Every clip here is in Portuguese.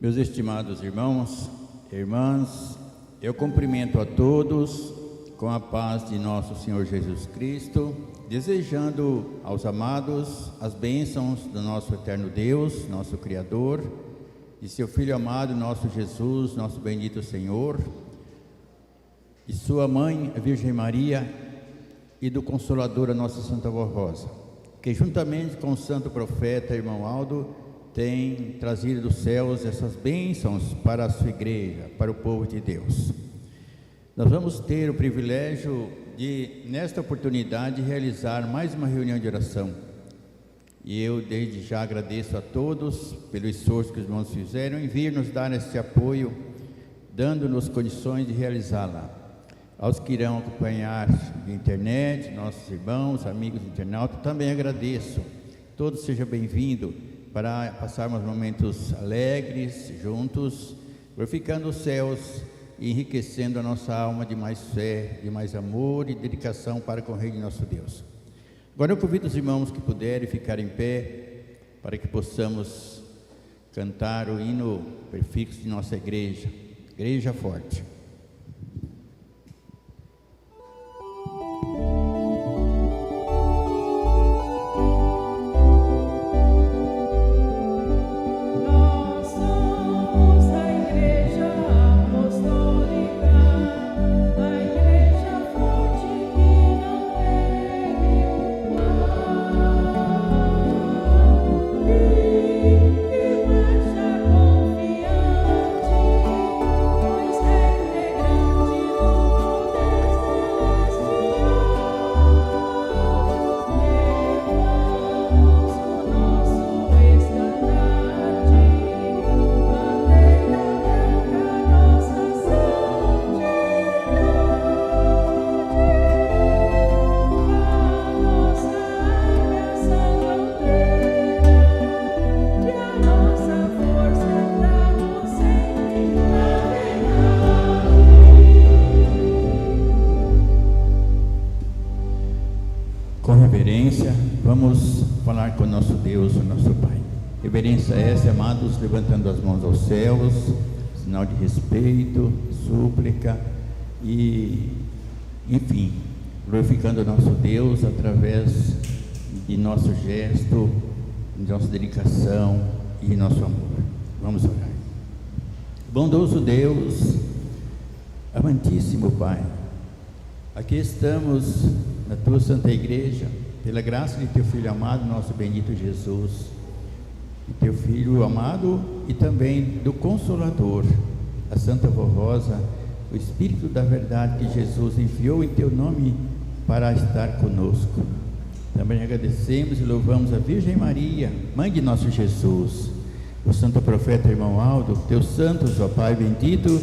Meus estimados irmãos, irmãs, eu cumprimento a todos com a paz de nosso Senhor Jesus Cristo, desejando aos amados as bênçãos do nosso eterno Deus, nosso Criador, de seu Filho amado, nosso Jesus, nosso bendito Senhor, e sua mãe, a Virgem Maria, e do Consolador, a nossa Santa Vó Rosa, que juntamente com o santo profeta, irmão Aldo, tem trazido dos céus essas bênçãos para a sua igreja, para o povo de Deus. Nós vamos ter o privilégio de, nesta oportunidade, realizar mais uma reunião de oração. E eu, desde já, agradeço a todos pelo esforço que os irmãos fizeram em vir nos dar esse apoio, dando-nos condições de realizá-la. Aos que irão acompanhar de internet, nossos irmãos, amigos internautas, também agradeço. Todos sejam bem-vindos para passarmos momentos alegres, juntos, glorificando os céus e enriquecendo a nossa alma de mais fé, de mais amor e dedicação para com o Rei de nosso Deus. Agora eu convido os irmãos que puderem ficar em pé, para que possamos cantar o hino prefixo de nossa igreja, Igreja Forte. Vamos falar com o nosso Deus, o nosso Pai. Reverência essa, amados, levantando as mãos aos céus, sinal de respeito, súplica e, enfim, glorificando o nosso Deus através de nosso gesto, de nossa dedicação e nosso amor. Vamos orar. Bondoso Deus, amantíssimo Pai, aqui estamos na Tua Santa Igreja, pela graça de Teu Filho amado, nosso bendito Jesus, de Teu Filho amado e também do Consolador, a Santa Vó Rosa, o Espírito da verdade que Jesus enviou em Teu nome para estar conosco. Também agradecemos e louvamos a Virgem Maria, Mãe de nosso Jesus, o Santo Profeta irmão Aldo, Teus santos, ó Pai bendito,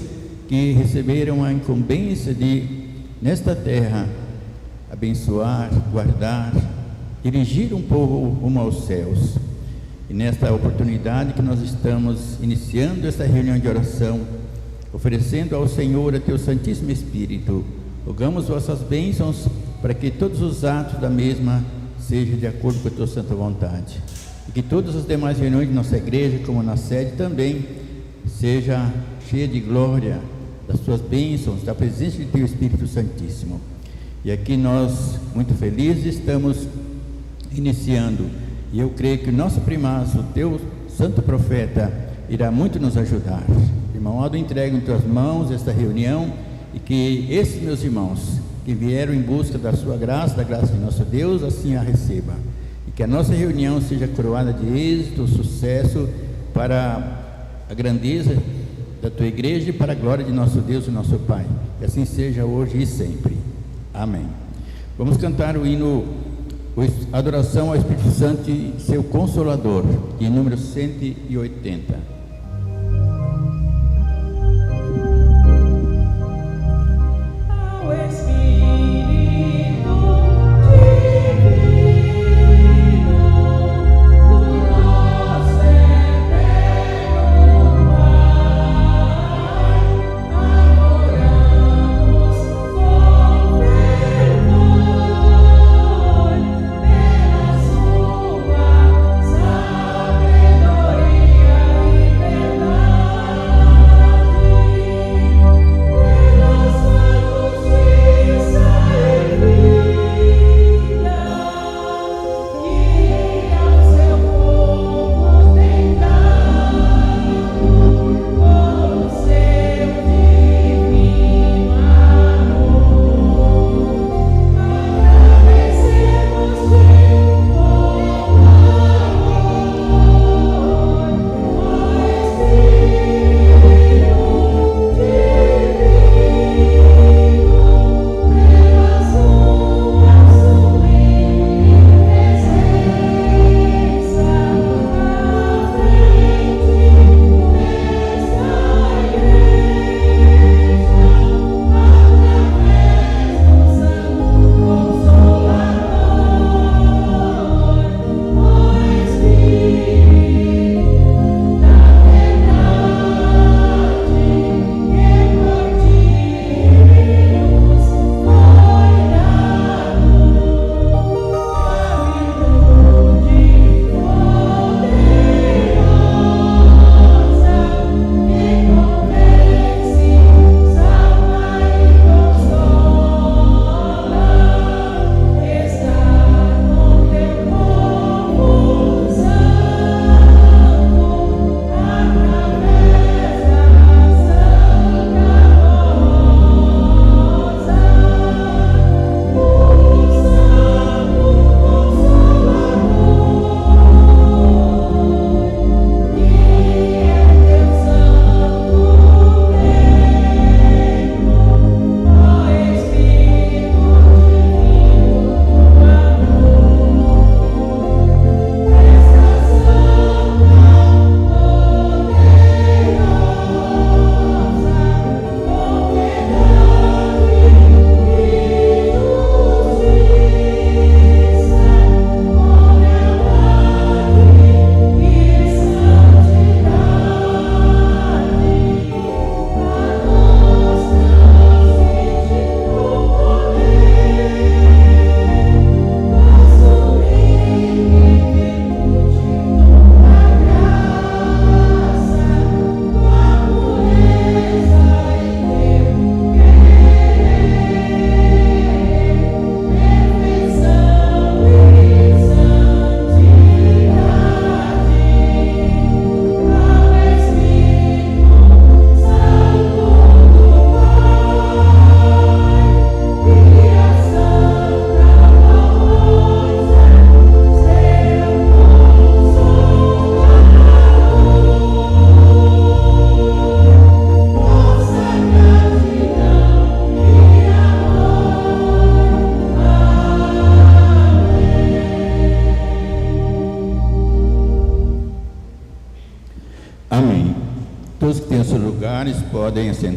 que receberam a incumbência de, nesta terra, abençoar, guardar, dirigir um povo rumo aos céus. E nesta oportunidade que nós estamos iniciando esta reunião de oração, oferecendo ao Senhor a Teu Santíssimo Espírito, rogamos vossas bênçãos para que todos os atos da mesma sejam de acordo com a Tua santa vontade, e que todas as demais reuniões de nossa igreja, como na sede também, seja cheia de glória, das Tuas bênçãos, da presença de Teu Espírito Santíssimo. E aqui nós, muito felizes, estamos iniciando, e eu creio que o nosso primaz, o Teu Santo Profeta, irá muito nos ajudar. Irmão Aldo, entrego em Tuas mãos esta reunião, e que esses meus irmãos, que vieram em busca da Sua graça, da graça de nosso Deus, assim a receba, e que a nossa reunião seja coroada de êxito, sucesso, para a grandeza da Tua igreja e para a glória de nosso Deus e nosso Pai, que assim seja hoje e sempre. Amém. Vamos cantar o hino Adoração ao Espírito Santo e seu Consolador, de número 180. Sabedoria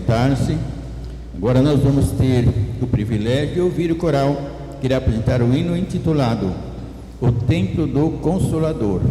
assentar-se. Agora nós vamos ter o privilégio de ouvir o coral que irá apresentar o hino intitulado O Templo do Consolador.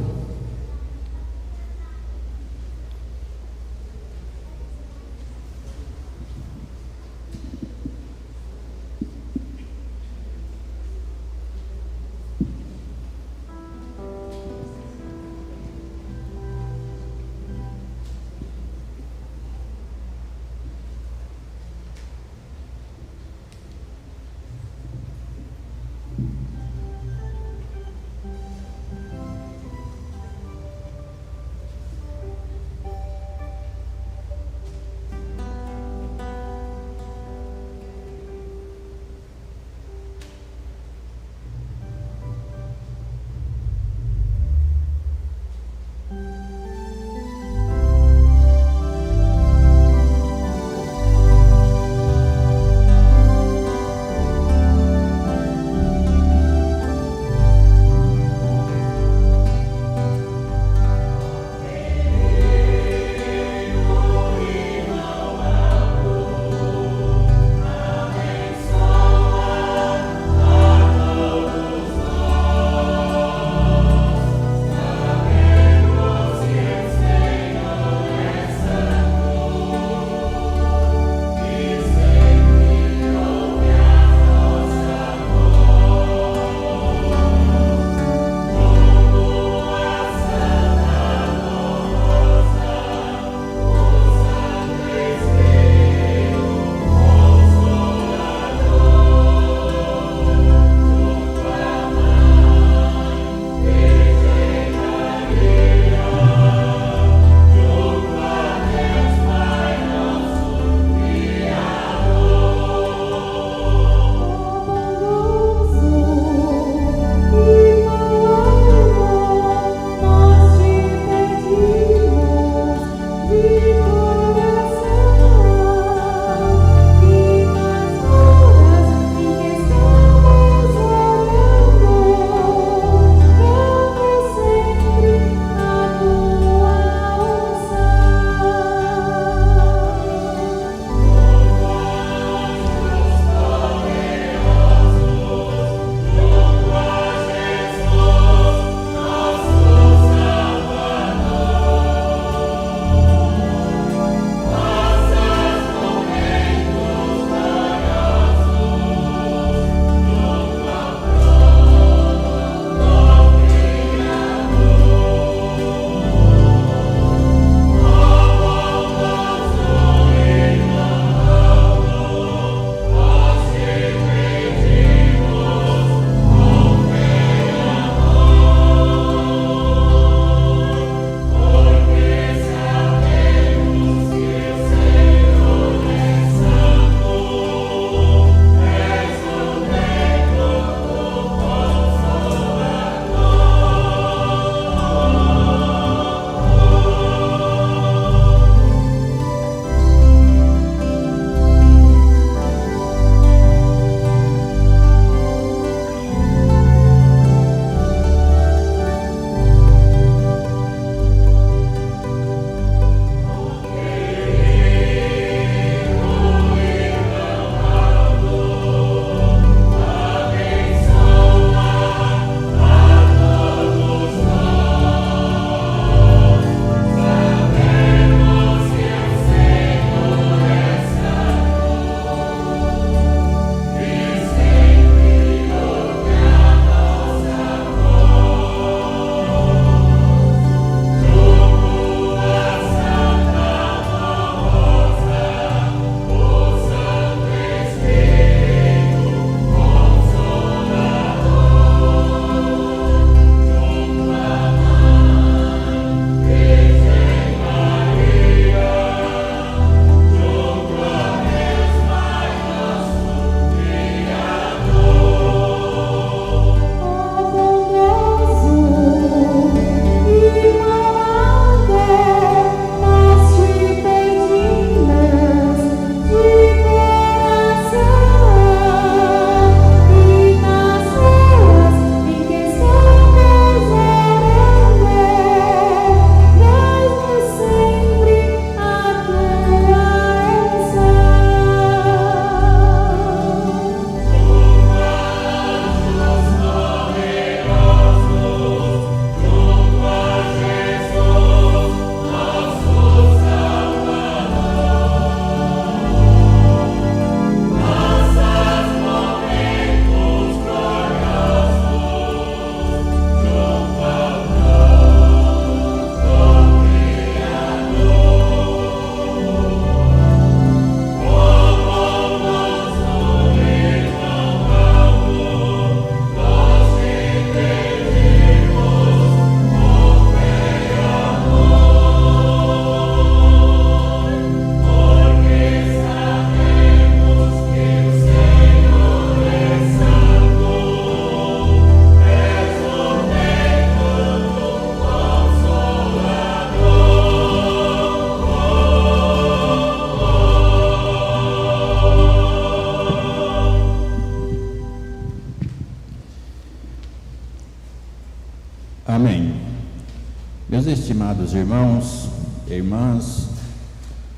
estimados irmãos e irmãs,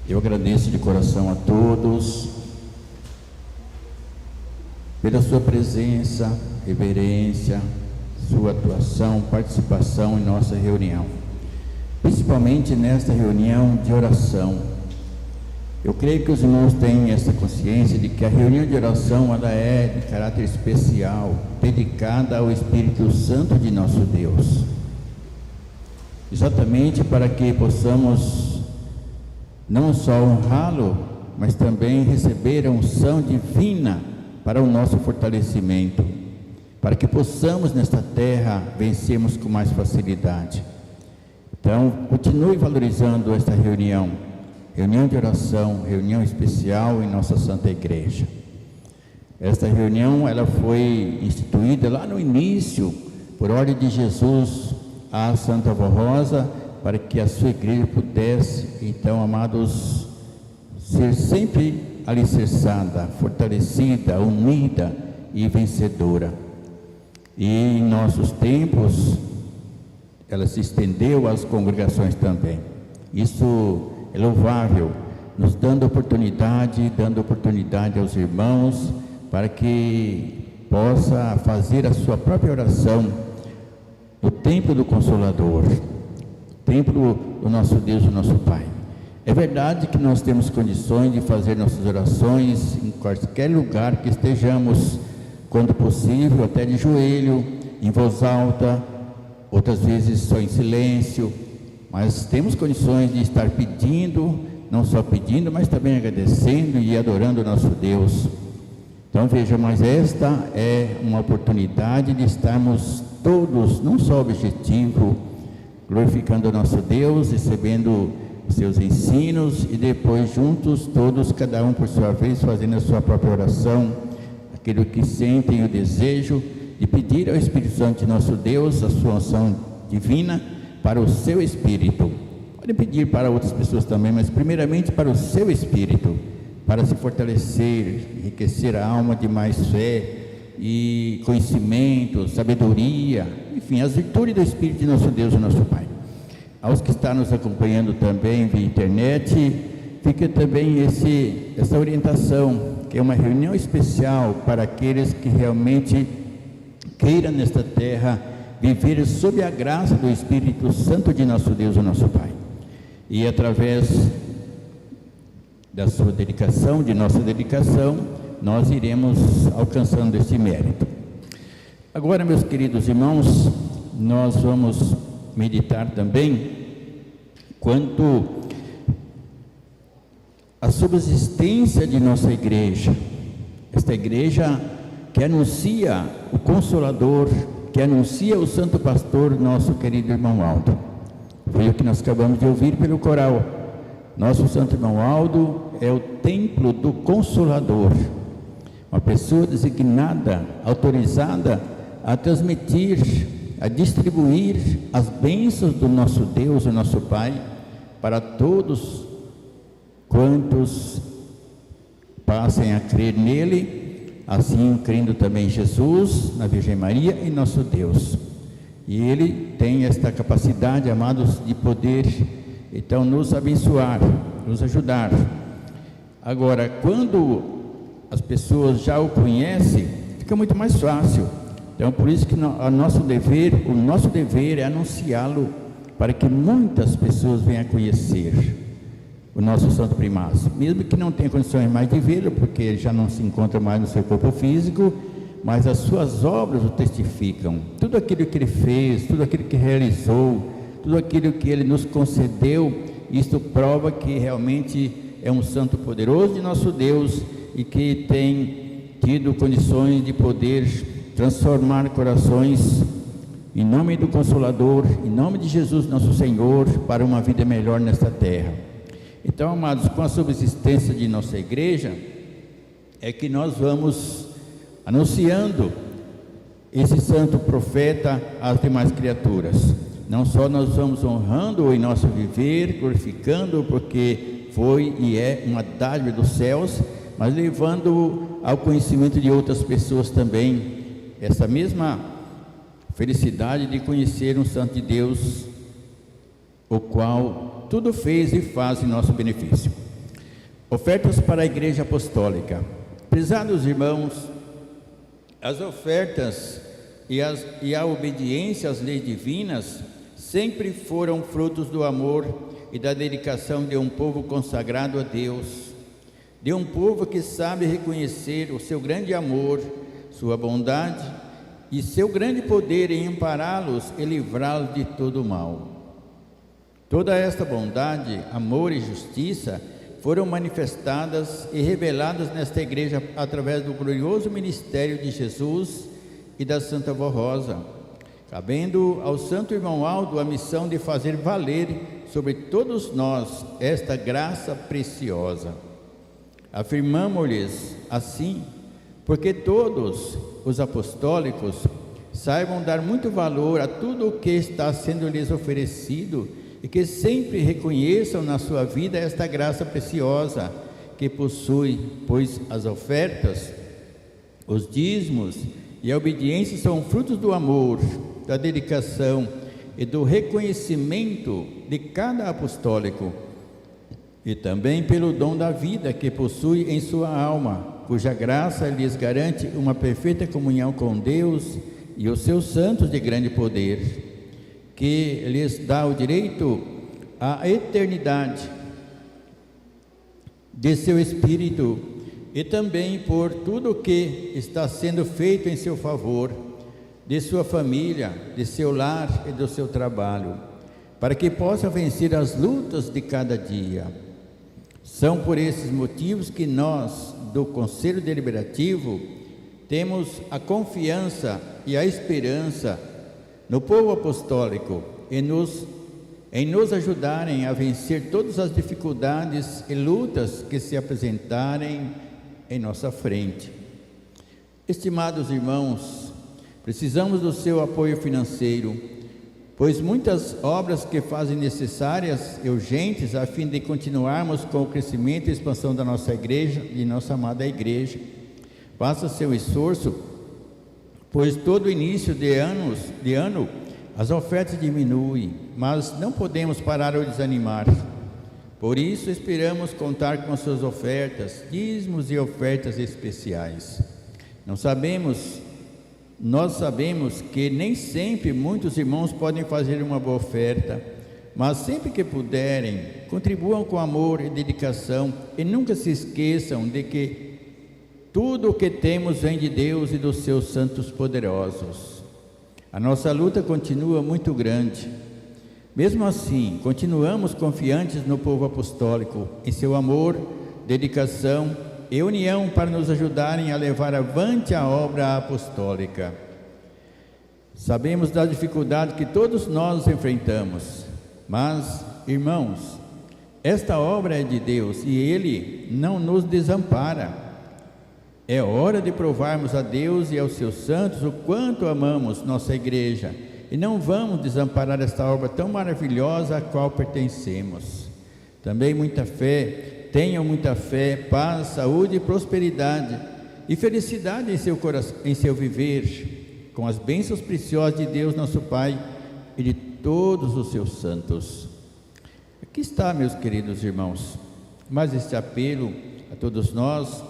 eu agradeço de coração a todos pela sua presença, reverência, sua atuação, participação em nossa reunião, principalmente nesta reunião de oração. Eu creio que os irmãos têm essa consciência de que a reunião de oração ela é de caráter especial, dedicada ao Espírito Santo de nosso Deus, exatamente para que possamos não só honrá-lo, mas também receber a unção divina para o nosso fortalecimento, para que possamos nesta terra vencermos com mais facilidade. Então, continue valorizando esta reunião de oração, reunião especial em nossa Santa Igreja. Esta reunião ela foi instituída lá no início, por ordem de Jesus, à Santa Avó Rosa, para que a sua igreja pudesse, então, amados, ser sempre alicerçada, fortalecida, unida e vencedora. E em nossos tempos, ela se estendeu às congregações também. Isso é louvável, nos dando oportunidade aos irmãos, para que possa fazer a sua própria oração no templo do Consolador, templo do nosso Deus e nosso Pai. É verdade que nós temos condições de fazer nossas orações em qualquer lugar que estejamos, quando possível, até de joelho, em voz alta, outras vezes só em silêncio, mas temos condições de estar pedindo, não só pedindo, mas também agradecendo e adorando o nosso Deus. Então veja, mas esta é uma oportunidade de estarmos todos, não só objetivo, glorificando o nosso Deus, recebendo os seus ensinos e depois juntos, todos, cada um por sua vez, fazendo a sua própria oração, aquilo que sentem o desejo de pedir ao Espírito Santo de nosso Deus a sua unção divina para o seu espírito. Pode pedir para outras pessoas também, mas primeiramente para o seu espírito, para se fortalecer, enriquecer a alma de mais fé e conhecimento, sabedoria, enfim, as virtudes do Espírito de nosso Deus e nosso Pai. Aos que estão nos acompanhando também via internet, fica também essa orientação, que é uma reunião especial para aqueles que realmente queiram nesta terra viver sob a graça do Espírito Santo de nosso Deus e nosso Pai. E através da sua dedicação, de nossa dedicação, nós iremos alcançando esse mérito. Agora, meus queridos irmãos, nós vamos meditar também quanto à subsistência de nossa igreja. Esta igreja que anuncia o Consolador, que anuncia o Santo Pastor, nosso querido irmão Aldo. Foi o que nós acabamos de ouvir pelo coral. Nosso Santo Irmão Aldo é o templo do Consolador, uma pessoa designada, autorizada a transmitir, a distribuir as bênçãos do nosso Deus e nosso Pai para todos quantos passem a crer nele, assim crendo também em Jesus, na Virgem Maria e nosso Deus. E ele tem esta capacidade, amados, de poder então nos abençoar, nos ajudar. Agora, quando as pessoas já o conhecem, fica muito mais fácil. Então, por isso que o nosso dever é anunciá-lo, para que muitas pessoas venham a conhecer o nosso Santo Primaz, mesmo que não tenha condições mais de vê-lo, porque ele já não se encontra mais no seu corpo físico, mas as suas obras o testificam. Tudo aquilo que ele fez, tudo aquilo que realizou, tudo aquilo que ele nos concedeu, isto prova que realmente é um santo poderoso de nosso Deus e que tem tido condições de poder transformar corações em nome do Consolador, em nome de Jesus nosso Senhor, para uma vida melhor nesta terra. Então, amados, com a subsistência de nossa igreja, é que nós vamos anunciando esse santo profeta às demais criaturas. Não só nós vamos honrando-o em nosso viver, glorificando-o, porque foi e é uma dádiva dos céus, mas levando-o ao conhecimento de outras pessoas também, essa mesma felicidade de conhecer um santo de Deus o qual tudo fez e faz em nosso benefício. Ofertas para a Igreja Apostólica. Prezados irmãos, as ofertas e a obediência às leis divinas sempre foram frutos do amor e da dedicação de um povo consagrado a Deus, de um povo que sabe reconhecer o seu grande amor, sua bondade e seu grande poder em ampará-los e livrá-los de todo o mal. Toda esta bondade, amor e justiça foram manifestadas e reveladas nesta igreja através do glorioso ministério de Jesus e da Santa Vó Rosa, cabendo ao Santo Irmão Aldo a missão de fazer valer sobre todos nós esta graça preciosa. Afirmamo-lhes assim, porque todos os apostólicos saibam dar muito valor a tudo o que está sendo lhes oferecido e que sempre reconheçam na sua vida esta graça preciosa que possui, pois as ofertas, os dízimos e a obediência são frutos do amor, da dedicação e do reconhecimento de cada apostólico, e também pelo dom da vida que possui em sua alma, cuja graça lhes garante uma perfeita comunhão com Deus e os seus santos de grande poder, que lhes dá o direito à eternidade de seu Espírito, e também por tudo o que está sendo feito em seu favor, de sua família, de seu lar e do seu trabalho, para que possa vencer as lutas de cada dia. São por esses motivos que nós, do Conselho Deliberativo, temos a confiança e a esperança no povo apostólico em nos ajudarem a vencer todas as dificuldades e lutas que se apresentarem em nossa frente. Estimados irmãos, precisamos do seu apoio financeiro, pois muitas obras que fazem necessárias e urgentes a fim de continuarmos com o crescimento e expansão da nossa igreja e nossa amada igreja. Faça seu esforço, pois todo início de ano as ofertas diminuem, mas não podemos parar ou desanimar. Por isso esperamos contar com as suas ofertas, dízimos e ofertas especiais. Nós sabemos que nem sempre muitos irmãos podem fazer uma boa oferta, mas sempre que puderem, contribuam com amor e dedicação, e nunca se esqueçam de que tudo o que temos vem de Deus e dos seus santos poderosos. A nossa luta continua muito grande. Mesmo assim, continuamos confiantes no povo apostólico, em seu amor, dedicação e união para nos ajudarem a levar avante a obra apostólica. Sabemos da dificuldade que todos nós enfrentamos, mas, irmãos, esta obra é de Deus e Ele não nos desampara. É hora de provarmos a Deus e aos seus santos o quanto amamos nossa igreja e não vamos desamparar esta obra tão maravilhosa a qual pertencemos. Também tenham muita fé, paz, saúde, prosperidade e felicidade em seu viver, com as bênçãos preciosas de Deus nosso Pai e de todos os seus santos. Aqui está, meus queridos irmãos, mais este apelo a todos nós,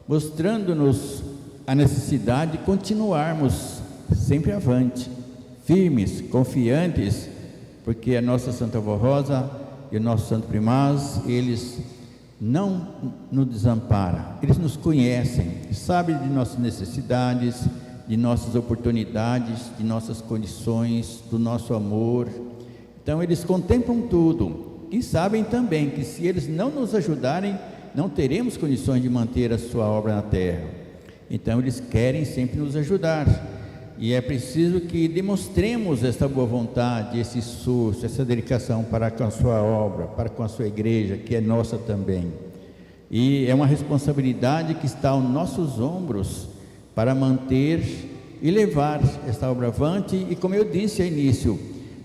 mostrando-nos a necessidade de continuarmos sempre avante, firmes, confiantes, porque a nossa Santa Vó Rosa e o nosso Santo Primaz, eles não nos desamparam, eles nos conhecem, sabem de nossas necessidades, de nossas oportunidades, de nossas condições, do nosso amor. Então eles contemplam tudo e sabem também que se eles não nos ajudarem, não teremos condições de manter a sua obra na terra. Então eles querem sempre nos ajudar, e é preciso que demonstremos esta boa vontade, esse esforço, essa dedicação para com a sua obra, para com a sua igreja, que é nossa também. E é uma responsabilidade que está aos nossos ombros para manter e levar esta obra avante, e como eu disse ao início,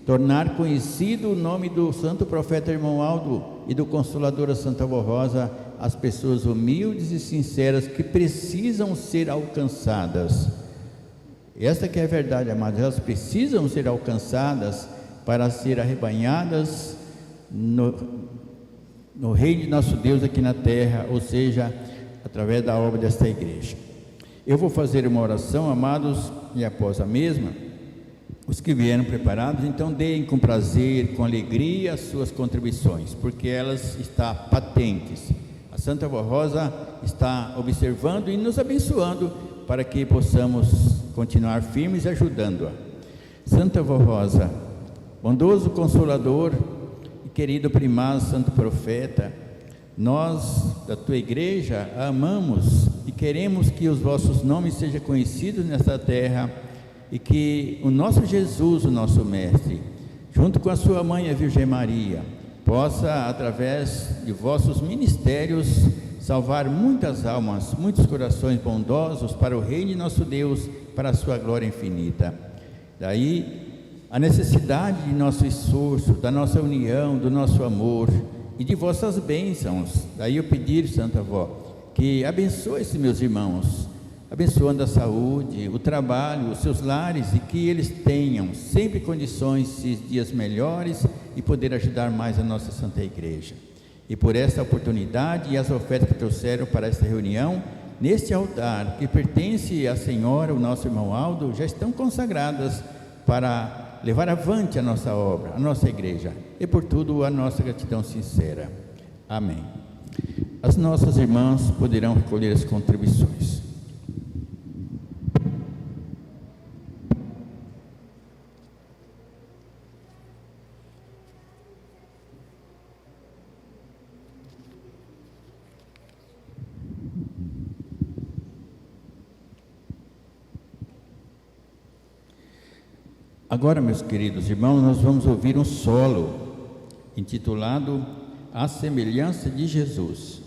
tornar conhecido o nome do santo profeta Irmão Aldo e do Consolador Santa Vó Rosa às pessoas humildes e sinceras que precisam ser alcançadas. Esta que é a verdade, amados, elas precisam ser alcançadas para ser arrebanhadas no reino de nosso Deus aqui na terra, ou seja, através da obra desta igreja. Eu vou fazer uma oração, amados, e após a mesma, os que vieram preparados, então deem com prazer, com alegria as suas contribuições, porque elas estão patentes. A Santa Vó Rosa está observando e nos abençoando para que possamos continuar firmes e ajudando-a. Santa Vó Rosa, bondoso Consolador e querido Primaz Santo Profeta, nós da tua igreja a amamos e queremos que os vossos nomes sejam conhecidos nesta terra e que o nosso Jesus, o nosso Mestre, junto com a sua mãe, a Virgem Maria, possa, através de vossos ministérios, salvar muitas almas, muitos corações bondosos para o reino de nosso Deus, para a sua glória infinita. Daí a necessidade de nosso esforço, da nossa união, do nosso amor e de vossas bênçãos. Daí eu pedir, Santa Avó, que abençoe esses meus irmãos, abençoando a saúde, o trabalho, os seus lares, e que eles tenham sempre condições, esses dias melhores, e poder ajudar mais a nossa Santa Igreja. E por esta oportunidade e as ofertas que trouxeram para esta reunião, neste altar que pertence à Senhora, o nosso irmão Aldo, já estão consagradas para levar avante a nossa obra, a nossa igreja, e por tudo a nossa gratidão sincera. Amém. As nossas irmãs poderão recolher as contribuições. Agora, meus queridos irmãos, nós vamos ouvir um solo intitulado A Semelhança de Jesus.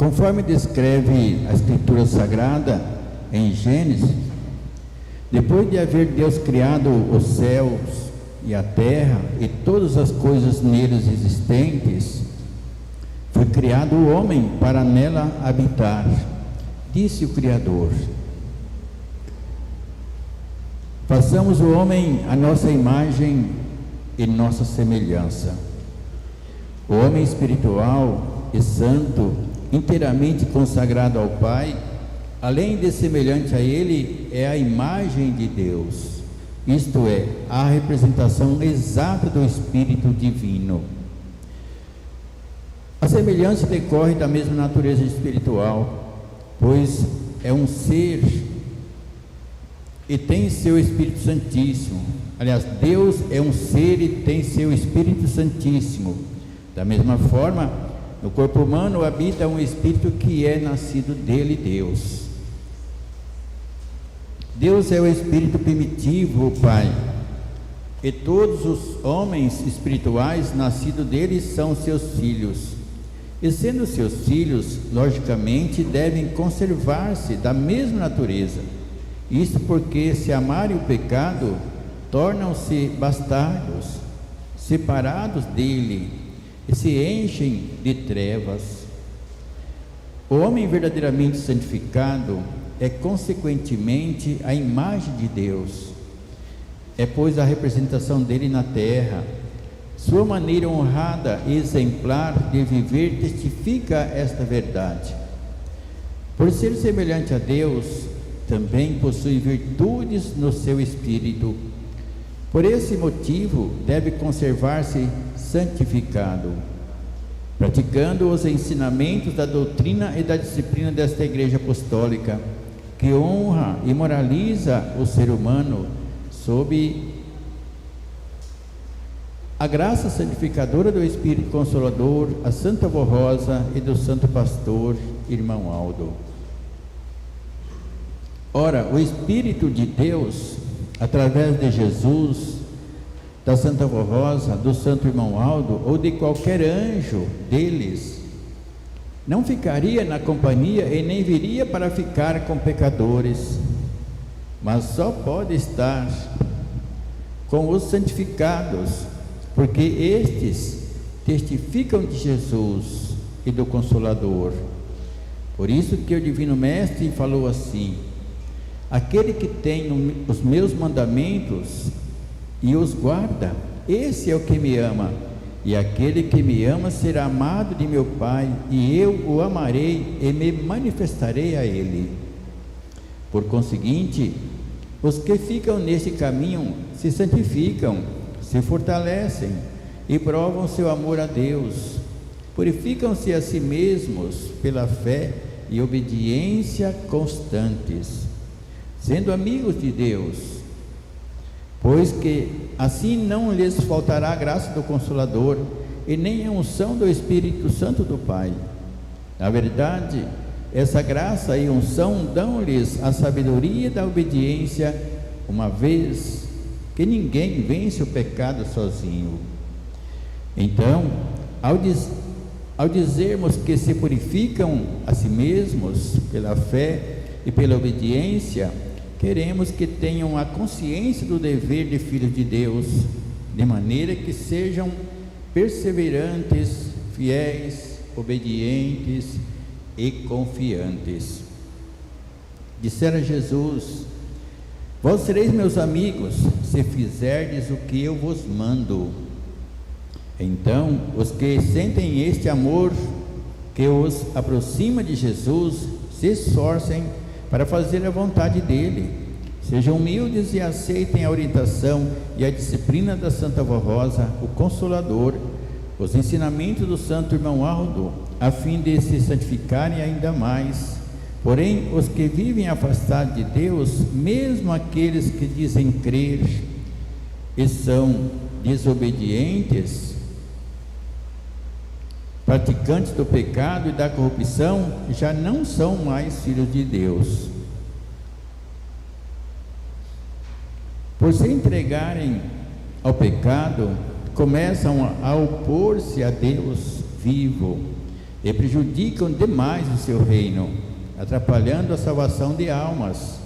Conforme descreve a Escritura Sagrada em Gênesis, depois de haver Deus criado os céus e a terra e todas as coisas neles existentes, foi criado o homem para nela habitar. Disse o Criador: façamos o homem à nossa imagem e nossa semelhança. O homem espiritual e santo, inteiramente consagrado ao Pai, além de semelhante a Ele, é a imagem de Deus, isto é, a representação exata do Espírito Divino. A semelhança decorre da mesma natureza espiritual, pois é um ser e tem seu Espírito Santíssimo. Aliás, Deus é um ser e tem seu Espírito Santíssimo. Da mesma forma, no corpo humano habita um Espírito que é nascido dele, Deus. Deus é o Espírito primitivo, o Pai, e todos os homens espirituais nascidos dele são seus filhos. E sendo seus filhos, logicamente, devem conservar-se da mesma natureza. Isto porque, se amarem o pecado, tornam-se bastardos, separados dele, e se enchem de trevas. O homem verdadeiramente santificado é, consequentemente, a imagem de Deus. É, pois, a representação dele na terra. Sua maneira honrada e exemplar de viver testifica esta verdade. Por ser semelhante a Deus, também possui virtudes no seu espírito. Por esse motivo, deve conservar-se santificado, praticando os ensinamentos da doutrina e da disciplina desta Igreja Apostólica, que honra e moraliza o ser humano sob a graça santificadora do Espírito Consolador, a Santa Avó Rosa e do Santo Pastor, irmão Aldo. Ora, o Espírito de Deus, através de Jesus, da Santa Avó Rosa, do Santo Irmão Aldo, ou de qualquer anjo deles, não ficaria na companhia e nem viria para ficar com pecadores, mas só pode estar com os santificados, porque estes testificam de Jesus e do Consolador. Por isso que o Divino Mestre falou assim: aquele que tem os meus mandamentos e os guarda, esse é o que me ama, e aquele que me ama será amado de meu Pai, e eu o amarei e me manifestarei a ele. Por conseguinte, os que ficam neste caminho se santificam, se fortalecem e provam seu amor a Deus, purificam-se a si mesmos pela fé e obediência constantes, sendo amigos de Deus, pois que assim não lhes faltará a graça do Consolador e nem a unção do Espírito Santo do Pai. Na verdade, essa graça e unção dão-lhes a sabedoria da obediência, uma vez que ninguém vence o pecado sozinho. Então, ao dizermos que se purificam a si mesmos pela fé e pela obediência, queremos que tenham a consciência do dever de filhos de Deus, de maneira que sejam perseverantes, fiéis, obedientes e confiantes. Dissera Jesus: vós sereis meus amigos, se fizerdes o que eu vos mando. Então, os que sentem este amor que os aproxima de Jesus, se esforcem para fazer a vontade dele. Sejam humildes e aceitem a orientação e a disciplina da Santa Avó Rosa, o Consolador, os ensinamentos do Santo Irmão Aldo, a fim de se santificarem ainda mais. Porém, os que vivem afastados de Deus, mesmo aqueles que dizem crer e são desobedientes, praticantes do pecado e da corrupção, já não são mais filhos de Deus. Por se entregarem ao pecado, começam a opor-se a Deus vivo, e prejudicam demais o seu reino, atrapalhando a salvação de almas.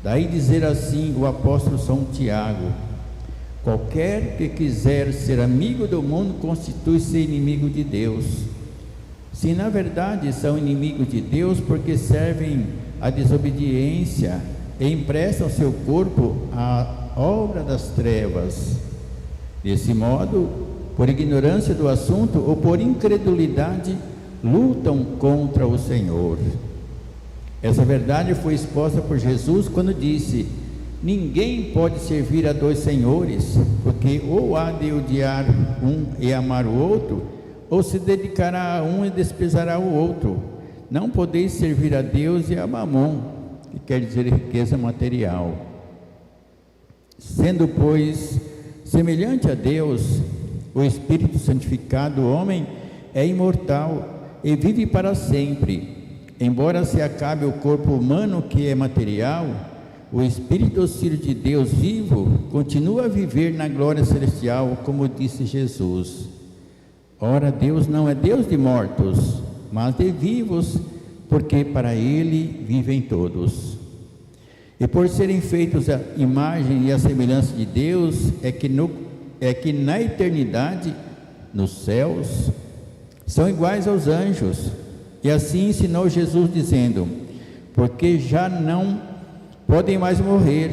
Daí dizer assim o apóstolo São Tiago: qualquer que quiser ser amigo do mundo constitui-se inimigo de Deus. Se na verdade são inimigos de Deus porque servem à desobediência e emprestam seu corpo à obra das trevas. Desse modo, por ignorância do assunto ou por incredulidade, lutam contra o Senhor. Essa verdade foi exposta por Jesus quando disse: ninguém pode servir a dois senhores, porque ou há de odiar um e amar o outro, ou se dedicará a um e desprezará o outro. Não podeis servir a Deus e a Mamon, que quer dizer riqueza material. Sendo, pois, semelhante a Deus, o Espírito santificado, o homem é imortal e vive para sempre. Embora se acabe o corpo humano que é material, o Espírito Filho de Deus vivo continua a viver na glória celestial, como disse Jesus. Ora, Deus não é Deus de mortos, mas de vivos, porque para Ele vivem todos. E por serem feitos a imagem e a semelhança de Deus, é que na eternidade, nos céus, são iguais aos anjos. E assim ensinou Jesus, dizendo: porque já não podem mais morrer,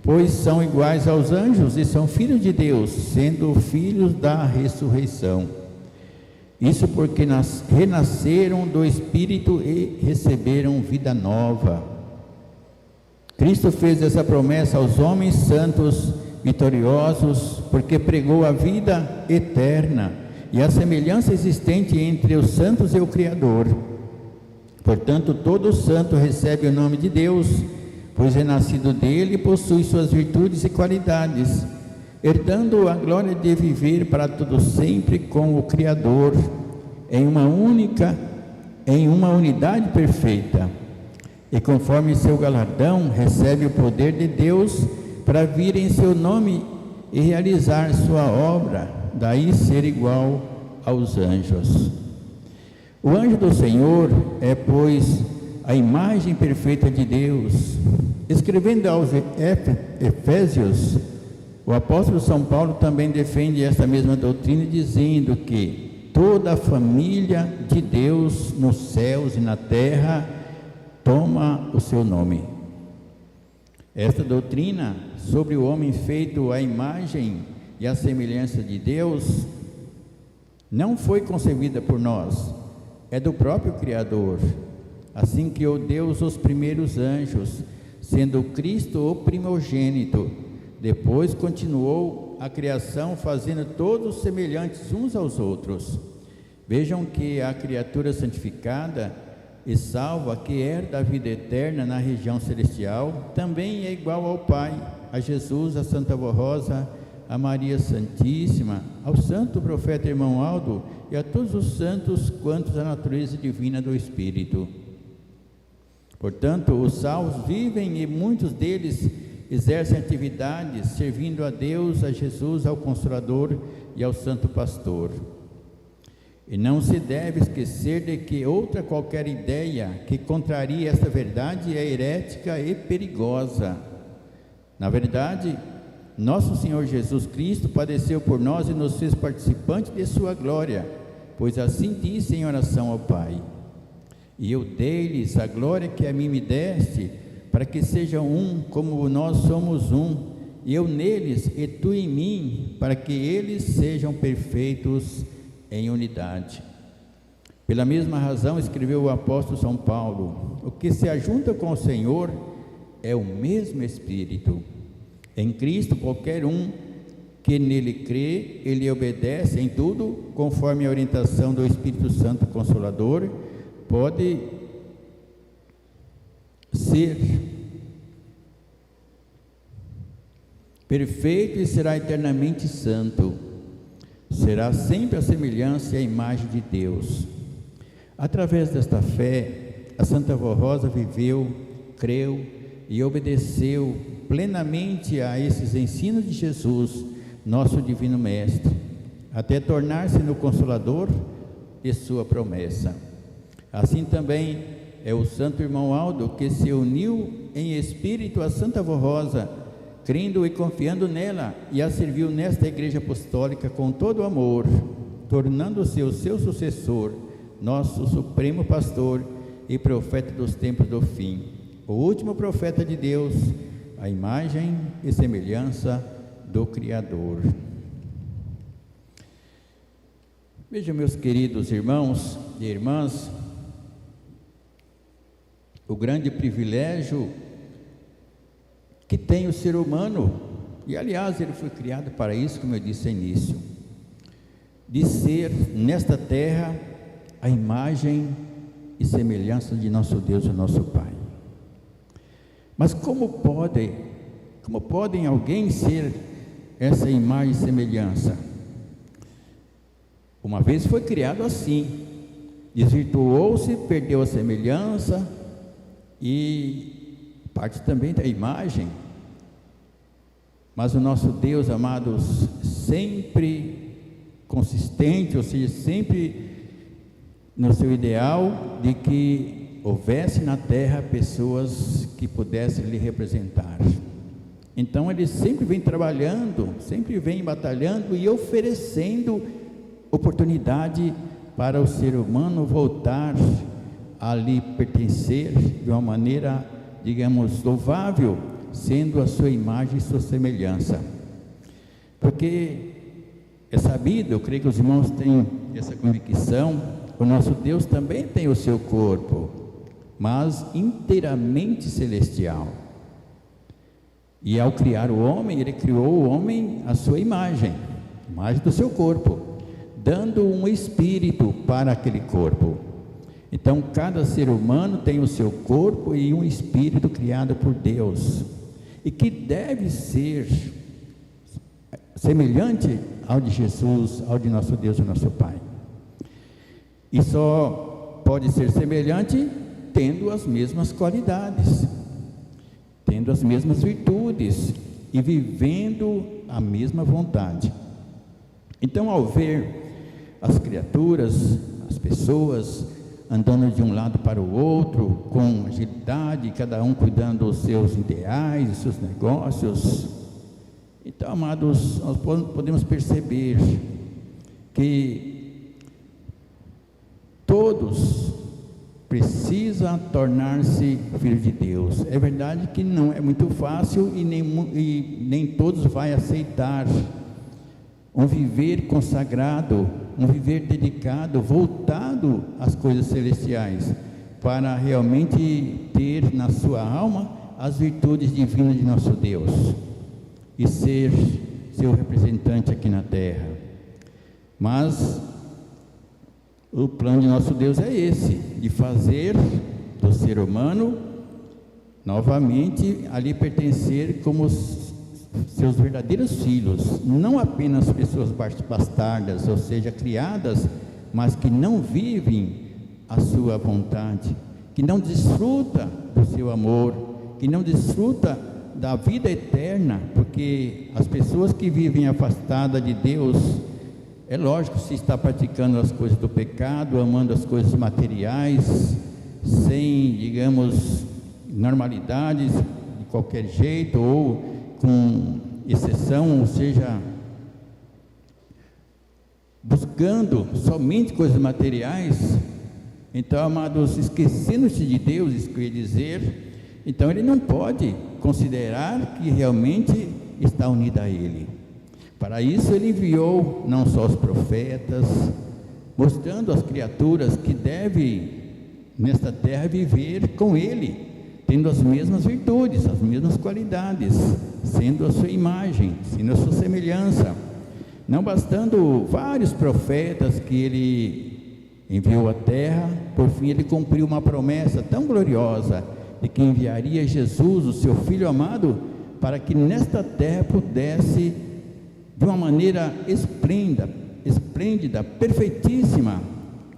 pois são iguais aos anjos e são filhos de Deus, sendo filhos da ressurreição. Isso porque renasceram do Espírito e receberam vida nova. Cristo fez essa promessa aos homens santos vitoriosos, porque pregou a vida eterna e a semelhança existente entre os santos e o Criador. Portanto, todo santo recebe o nome de Deus, pois é nascido dele e possui suas virtudes e qualidades, herdando a glória de viver para todo sempre com o Criador, em uma unidade perfeita. E conforme seu galardão, recebe o poder de Deus para vir em seu nome e realizar sua obra, daí ser igual aos anjos. O anjo do Senhor é, pois, a imagem perfeita de Deus. Escrevendo aos Efésios, o apóstolo São Paulo também defende esta mesma doutrina, dizendo que toda a família de Deus nos céus e na terra toma o seu nome. Esta doutrina sobre o homem feito à imagem e à semelhança de Deus não foi concebida por nós, é do próprio Criador. Assim criou Deus os primeiros anjos, sendo Cristo o primogênito. Depois continuou a criação, fazendo todos semelhantes uns aos outros. Vejam que a criatura santificada e salva, que herda a vida eterna na região celestial, também é igual ao Pai, a Jesus, a Santa Vó Rosa, a Maria Santíssima, ao santo profeta irmão Aldo e a todos os santos quantos a natureza divina do Espírito. Portanto, os salvos vivem e muitos deles exercem atividades servindo a Deus, a Jesus, ao Consolador e ao Santo Pastor. E não se deve esquecer de que outra qualquer ideia que contrarie esta verdade é herética e perigosa. Na verdade, nosso Senhor Jesus Cristo padeceu por nós e nos fez participantes de sua glória, pois assim disse em oração ao Pai: e eu dei-lhes a glória que a mim me deste, para que sejam um como nós somos um, e eu neles e tu em mim, para que eles sejam perfeitos em unidade. Pela mesma razão escreveu o apóstolo São Paulo: o que se ajunta com o Senhor é o mesmo Espírito. Em Cristo, qualquer um que nele crê, ele obedece em tudo, conforme a orientação do Espírito Santo Consolador, pode ser perfeito e será eternamente santo. Será sempre a semelhança e a imagem de Deus. Através desta fé, a Santa Vó Rosa viveu, creu e obedeceu plenamente a esses ensinos de Jesus, nosso Divino Mestre, até tornar-se no Consolador de sua promessa. Assim também é o santo irmão Aldo, que se uniu em espírito à Santa Avó Rosa, crendo e confiando nela, e a serviu nesta igreja apostólica com todo o amor, tornando-se o seu sucessor, nosso supremo pastor e profeta dos tempos do fim, o último profeta de Deus, a imagem e semelhança do Criador. Vejam, meus queridos irmãos e irmãs, o grande privilégio que tem o ser humano, e aliás ele foi criado para isso, como eu disse no início, de ser nesta terra a imagem e semelhança de nosso Deus e nosso Pai. Mas como podem alguém ser essa imagem e semelhança? Uma vez foi criado assim, desvirtuou-se, perdeu a semelhança e parte também da imagem. Mas o nosso Deus, amados, sempre consistente, ou seja, sempre no seu ideal de que houvesse na terra pessoas que pudessem lhe representar. Então ele sempre vem trabalhando, sempre vem batalhando e oferecendo oportunidade para o ser humano voltar a lhe pertencer de uma maneira, digamos, louvável, sendo a sua imagem e sua semelhança. Porque é sabido, eu creio que os irmãos têm essa convicção, o nosso Deus também tem o seu corpo, mas inteiramente celestial. E ao criar o homem, ele criou o homem à sua imagem do seu corpo, dando um espírito para aquele corpo. Então cada ser humano tem o seu corpo e um espírito criado por Deus, e que deve ser semelhante ao de Jesus, ao de nosso Deus e nosso Pai. E só pode ser semelhante tendo as mesmas qualidades, tendo as mesmas virtudes e vivendo a mesma vontade. Então, ao ver as criaturas, as pessoas andando de um lado para o outro com agilidade, cada um cuidando dos seus ideais, dos seus negócios, então, amados, nós podemos perceber que todos precisam tornar-se filhos de Deus. É verdade que não é muito fácil e nem todos vão aceitar um viver consagrado, um viver dedicado, voltado às coisas celestiais, para realmente ter na sua alma as virtudes divinas de nosso Deus e ser seu representante aqui na terra. Mas o plano de nosso Deus é esse, de fazer do ser humano novamente ali pertencer como seus verdadeiros filhos, não apenas pessoas bastardas, ou seja, criadas, mas que não vivem a sua vontade, que não desfruta do seu amor, que não desfruta da vida eterna, porque as pessoas que vivem afastadas de Deus, é lógico, se está praticando as coisas do pecado, amando as coisas materiais, sem, digamos, normalidades de qualquer jeito, ou com exceção, ou seja, buscando somente coisas materiais, então, amados, esquecendo-se de Deus, isso que eu ia dizer, então ele não pode considerar que realmente está unido a Ele. Para isso ele enviou não só os profetas, mostrando às criaturas que devem nesta terra viver com Ele, tendo as mesmas virtudes, as mesmas qualidades, sendo a sua imagem, sendo a sua semelhança. Não bastando vários profetas que ele enviou à terra, por fim ele cumpriu uma promessa tão gloriosa de que enviaria Jesus, o seu Filho amado, para que nesta terra pudesse, de uma maneira esplêndida, perfeitíssima,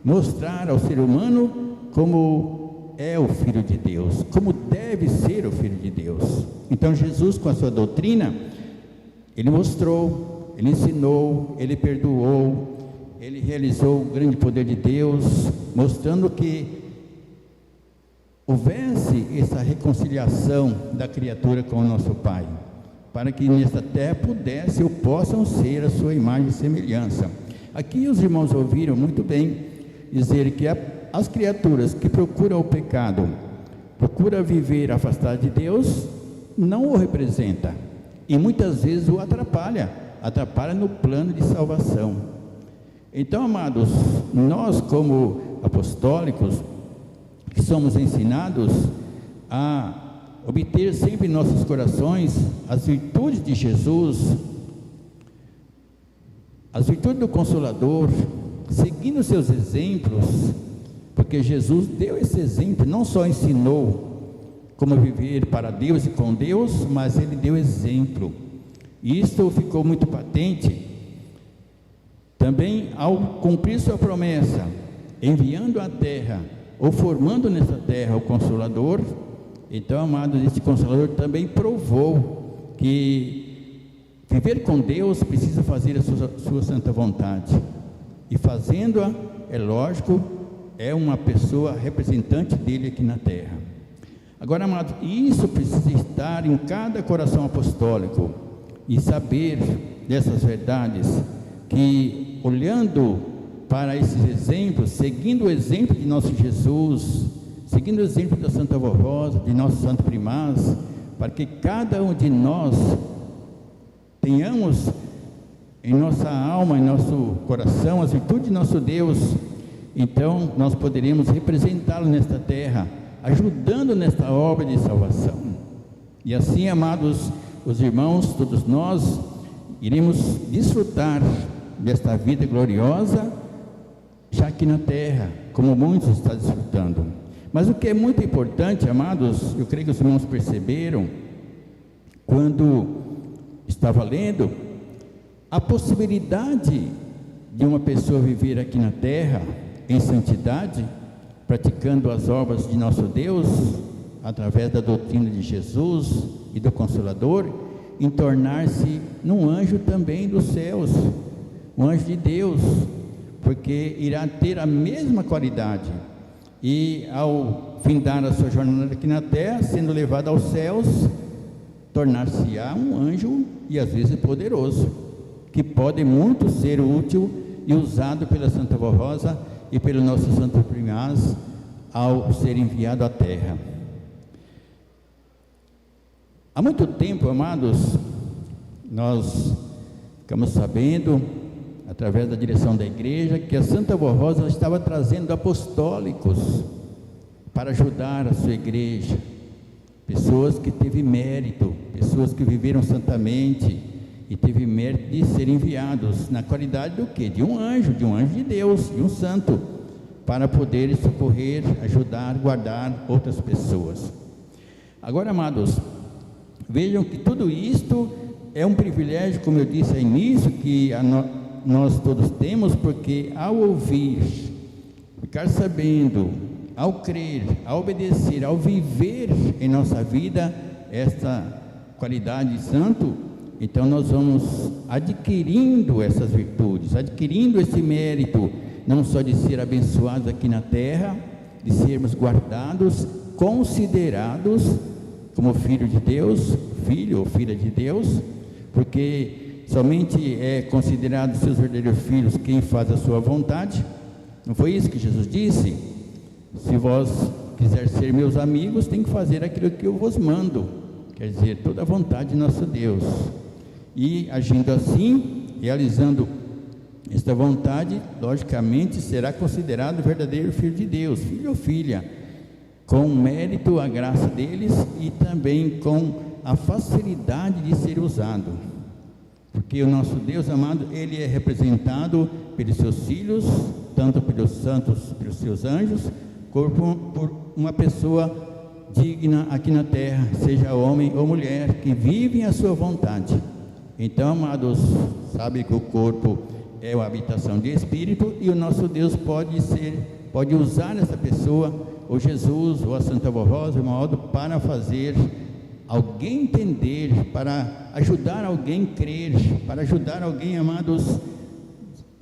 mostrar ao ser humano como é o Filho de Deus, como deve ser o Filho de Deus. Então Jesus, com a sua doutrina, ele mostrou, ele ensinou, ele perdoou, ele realizou o grande poder de Deus, mostrando que houvesse essa reconciliação da criatura com o nosso Pai, para que nesta terra pudesse ou possam ser a sua imagem e semelhança. Aqui os irmãos ouviram muito bem dizer que as criaturas que procuram o pecado, procuram viver afastado de Deus, não o representa e muitas vezes o atrapalha no plano de salvação. Então, amados, nós como apostólicos, que somos ensinados a obter sempre em nossos corações as virtudes de Jesus, as virtudes do Consolador, seguindo seus exemplos, porque Jesus deu esse exemplo, não só ensinou como viver para Deus e com Deus, mas ele deu exemplo, e isso ficou muito patente também ao cumprir sua promessa, enviando à terra, ou formando nessa terra o Consolador. Então, amados, este Consolador também provou que viver com Deus precisa fazer a sua santa vontade, e fazendo-a, é lógico, é uma pessoa representante dele aqui na terra. Agora, amados, isso precisa estar em cada coração apostólico, e saber dessas verdades, que olhando para esses exemplos, seguindo o exemplo de nosso Jesus, seguindo o exemplo da Santa Vovó, de nosso Santo Primaz, para que cada um de nós tenhamos em nossa alma, em nosso coração, as virtudes de nosso Deus, então nós poderemos representá-lo nesta terra, ajudando nesta obra de salvação. E assim, amados, os irmãos, todos nós, iremos desfrutar desta vida gloriosa, já aqui na terra, como muitos estão desfrutando. Mas o que é muito importante, amados, eu creio que os irmãos perceberam, quando estava lendo, a possibilidade de uma pessoa viver aqui na terra, em santidade, praticando as obras de nosso Deus, através da doutrina de Jesus e do Consolador, em tornar-se num anjo também dos céus, um anjo de Deus, porque irá ter a mesma qualidade, e ao findar a sua jornada aqui na terra, sendo levado aos céus, tornar-se-á um anjo, e às vezes poderoso, que pode muito ser útil e usado pela Santa Vovó e pelo nosso Santo Primaz, ao ser enviado à terra. Há muito tempo, amados, nós ficamos sabendo, através da direção da igreja, que a Santa Vovó estava trazendo apostólicos para ajudar a sua igreja, pessoas que teve mérito, pessoas que viveram santamente e teve mérito de serem enviados na qualidade do quê? De um anjo de Deus, de um santo, para poder socorrer, ajudar, guardar outras pessoas. Agora, amados, vejam que tudo isto é um privilégio, como eu disse ao início, que nós todos temos, porque ao ouvir, ficar sabendo, ao crer, ao obedecer, ao viver em nossa vida esta qualidade de santo, então nós vamos adquirindo essas virtudes, adquirindo esse mérito, não só de ser abençoados aqui na terra, de sermos guardados, considerados como filho de Deus, filho ou filha de Deus, porque somente é considerado seus verdadeiros filhos quem faz a sua vontade. Não foi isso que Jesus disse? Se vós quiser ser meus amigos, tem que fazer aquilo que eu vos mando, quer dizer, toda a vontade de nosso Deus. E agindo assim, realizando esta vontade, logicamente será considerado verdadeiro filho de Deus, filho ou filha, com mérito, a graça deles e também com a facilidade de ser usado, porque o nosso Deus amado, ele é representado pelos seus filhos, tanto pelos santos, pelos seus anjos, como por uma pessoa digna aqui na terra, seja homem ou mulher, que vivem a sua vontade. Então, amados, sabe que o corpo é uma habitação de espírito, e o nosso Deus pode usar essa pessoa, ou Jesus, ou a Santa Vovó, de modo para fazer alguém entender, para ajudar alguém a crer, para ajudar alguém, amados,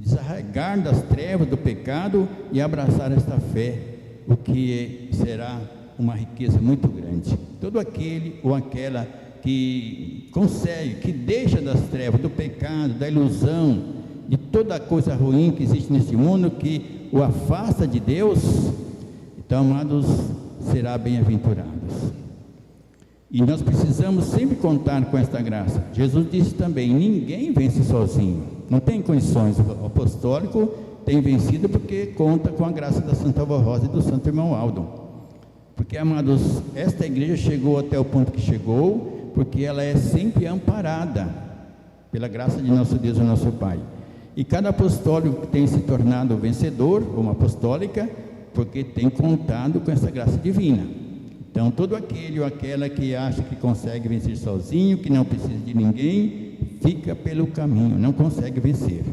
desarraigar das trevas, do pecado e abraçar esta fé, o que será uma riqueza muito grande. Todo aquele ou aquela que consegue, que deixa das trevas, do pecado, da ilusão, de toda coisa ruim que existe nesse mundo, que o afasta de Deus, então, amados, será bem-aventurados. E nós precisamos sempre contar com esta graça. Jesus disse também: ninguém vence sozinho, não tem condições. O apostólico tem vencido porque conta com a graça da Santa Avó Rosa e do Santo Irmão Aldo. Porque, amados, esta igreja chegou até o ponto que chegou, porque ela é sempre amparada pela graça de nosso Deus e nosso Pai. E cada apostólico tem se tornado vencedor, ou uma apostólica, porque tem contado com essa graça divina. Então, todo aquele ou aquela que acha que consegue vencer sozinho, que não precisa de ninguém, fica pelo caminho, não consegue vencer.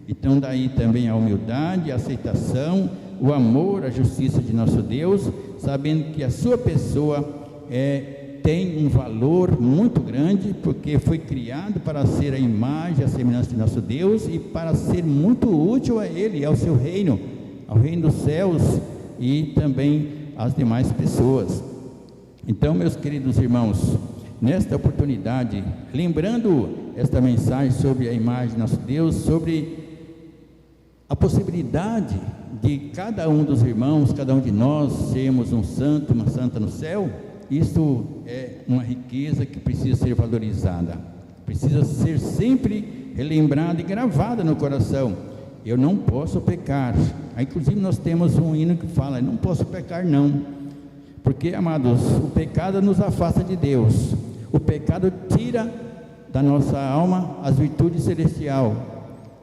Então, daí também a humildade, a aceitação, o amor, a justiça de nosso Deus, sabendo que a sua pessoa tem um valor muito grande, porque foi criado para ser a imagem, a semelhança de nosso Deus, e para ser muito útil a Ele, ao seu reino, ao reino dos céus e também às demais pessoas. Então, meus queridos irmãos, nesta oportunidade, lembrando esta mensagem sobre a imagem de nosso Deus, sobre a possibilidade de cada um dos irmãos, cada um de nós, sermos um santo, uma santa no céu, isso é uma riqueza que precisa ser valorizada, precisa ser sempre relembrada e gravada no coração. Eu não posso pecar. Inclusive nós temos um hino que fala: não posso pecar não. Porque, amados, o pecado nos afasta de Deus. O pecado tira da nossa alma as virtudes celestiais,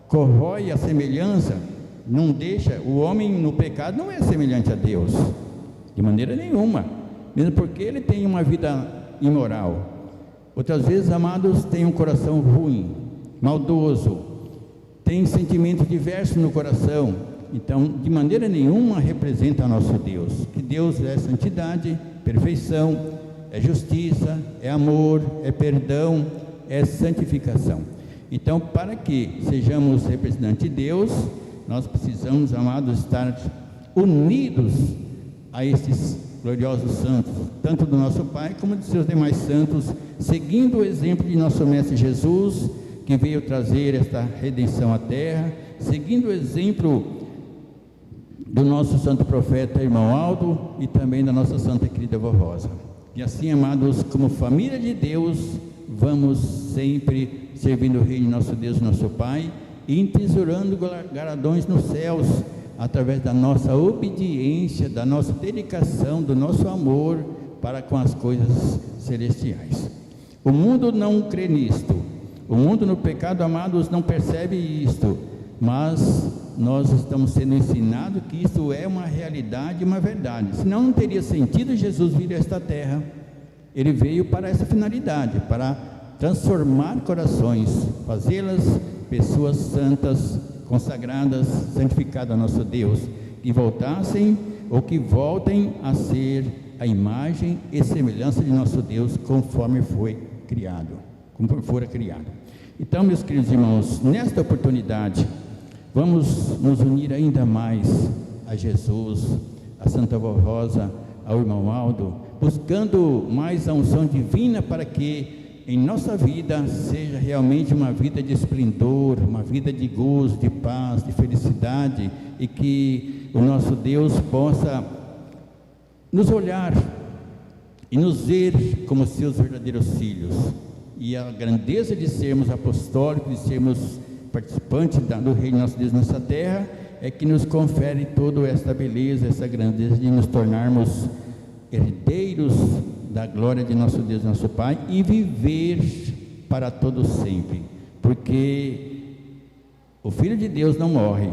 corrói a semelhança, não deixa. O homem no pecado não é semelhante a Deus, de maneira nenhuma, mesmo porque ele tem uma vida imoral. Outras vezes, amados, tem um coração ruim, maldoso, tem sentimentos diversos no coração. Então, de maneira nenhuma representa nosso Deus, que Deus é santidade, perfeição, é justiça, é amor, é perdão, é santificação. Então, para que sejamos representantes de Deus, nós precisamos, amados, estar unidos a esses gloriosos santos, tanto do nosso Pai como de seus demais santos, seguindo o exemplo de nosso Mestre Jesus, que veio trazer esta redenção à terra, seguindo o exemplo do nosso santo profeta Irmão Aldo e também da nossa santa e querida Avó Rosa. E assim, amados, como família de Deus, vamos sempre servindo o reino de nosso Deus e nosso Pai e entesourando galardões nos céus, através da nossa obediência, da nossa dedicação, do nosso amor para com as coisas celestiais. O mundo não crê nisto, o mundo no pecado, amados, não percebe isto, mas nós estamos sendo ensinados que isso é uma realidade, uma verdade. Senão não teria sentido Jesus vir a esta terra. Ele veio para essa finalidade, para transformar corações, fazê-las pessoas santas, consagradas, santificadas a nosso Deus, que voltassem ou que voltem a ser a imagem e semelhança de nosso Deus, conforme foi criado, conforme fora criado. Então, meus queridos irmãos, nesta oportunidade, vamos nos unir ainda mais a Jesus, a Santa Avó Rosa, ao Irmão Aldo, buscando mais a unção divina para que em nossa vida seja realmente uma vida de esplendor, uma vida de gozo, de paz, de felicidade, e que o nosso Deus possa nos olhar e nos ver como seus verdadeiros filhos. E a grandeza de sermos apostólicos, de sermos participantes do reino de nosso Deus nessa terra, é que nos confere toda essa beleza, essa grandeza de nos tornarmos herdeiros da glória de nosso Deus, nosso Pai, e viver para todo sempre, porque o Filho de Deus não morre,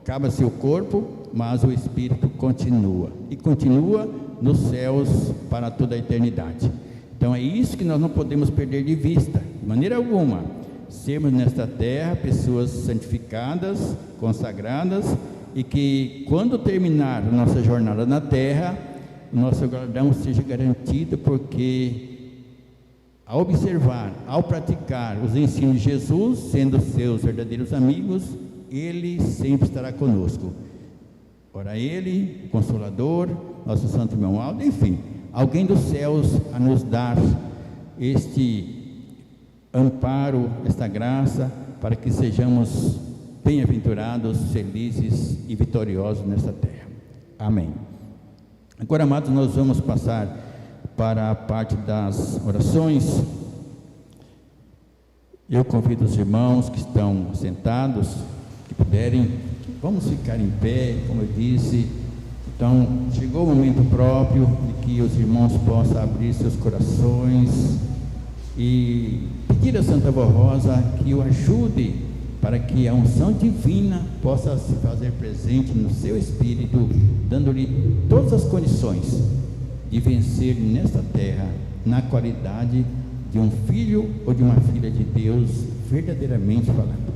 acaba-se o corpo, mas o Espírito continua, e continua nos céus para toda a eternidade. Então é isso que nós não podemos perder de vista, de maneira alguma, sermos nesta terra pessoas santificadas, consagradas, e que quando terminar a nossa jornada na terra, o nosso galardão seja garantido, porque ao observar, ao praticar os ensinos de Jesus, sendo seus verdadeiros amigos, Ele sempre estará conosco. Ora, Ele, o Consolador, nosso Santo Irmão Aldo, enfim, alguém dos céus a nos dar este amparo, esta graça, para que sejamos bem-aventurados, felizes e vitoriosos nesta terra. Amém. Agora, amados, nós vamos passar para a parte das orações. Eu convido os irmãos que estão sentados, que puderem, vamos ficar em pé, como eu disse. Então, chegou o momento próprio de que os irmãos possam abrir seus corações e pedir a Santa Vó Rosa que o ajude para que a unção divina possa se fazer presente no seu espírito, dando-lhe todas as condições de vencer nesta terra, na qualidade de um filho ou de uma filha de Deus, verdadeiramente falando.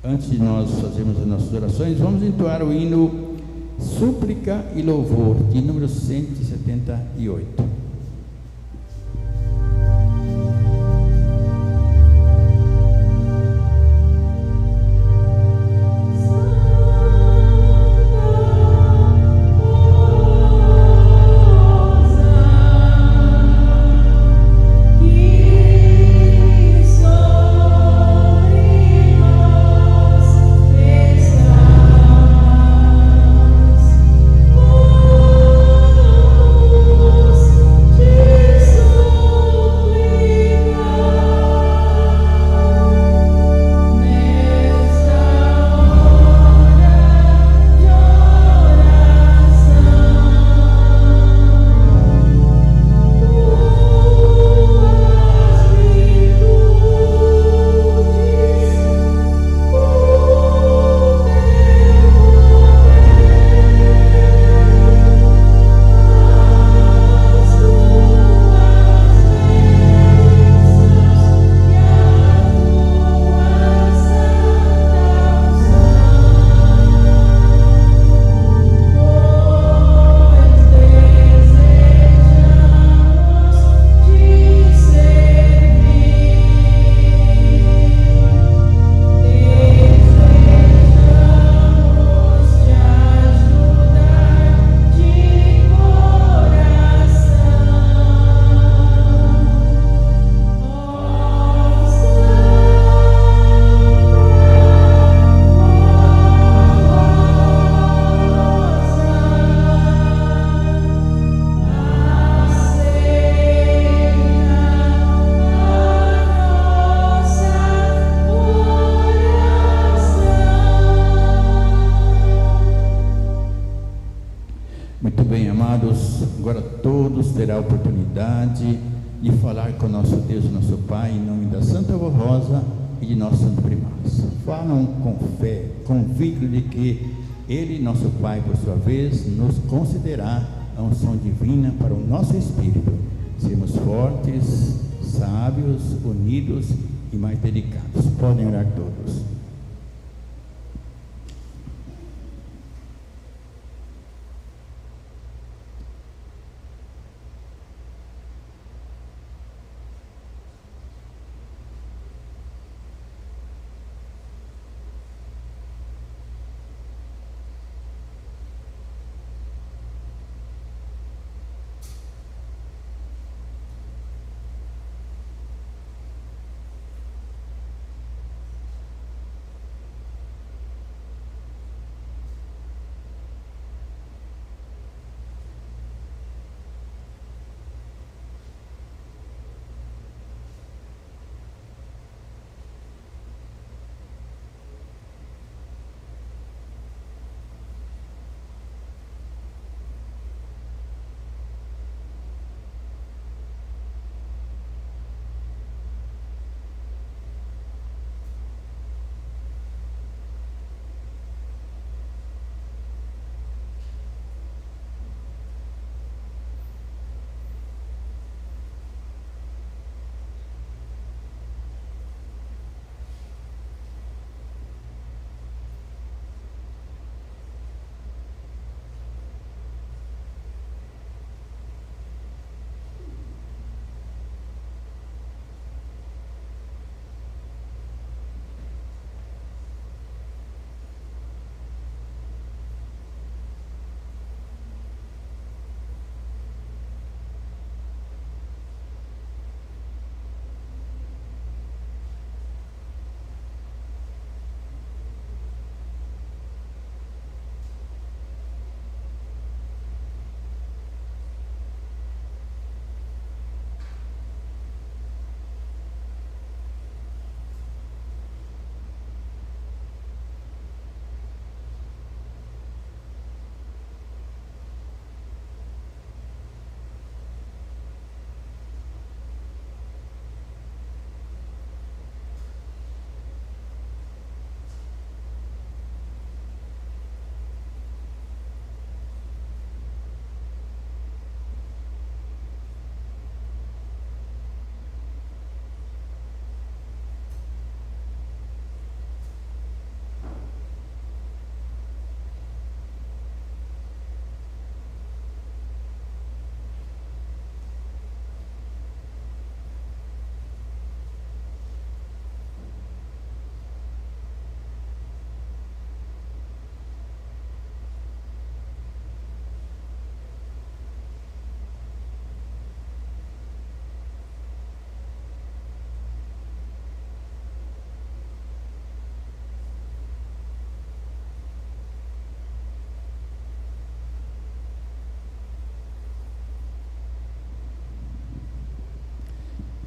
Antes de nós fazermos as nossas orações, vamos entoar o hino Súplica e Louvor, de número 178. Muito bem, amados, agora todos terão a oportunidade de falar com o nosso Deus e nosso Pai, em nome da Santa Vó Rosa e de nosso Santo Primaz. Falam com fé, convicto de que Ele, nosso Pai, por sua vez, nos concederá a unção divina para o nosso espírito, sermos fortes, sábios, unidos e mais delicados. Podem orar todos.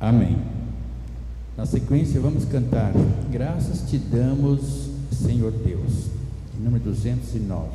Amém. Na sequência vamos cantar Graças Te Damos, Senhor Deus, número 209.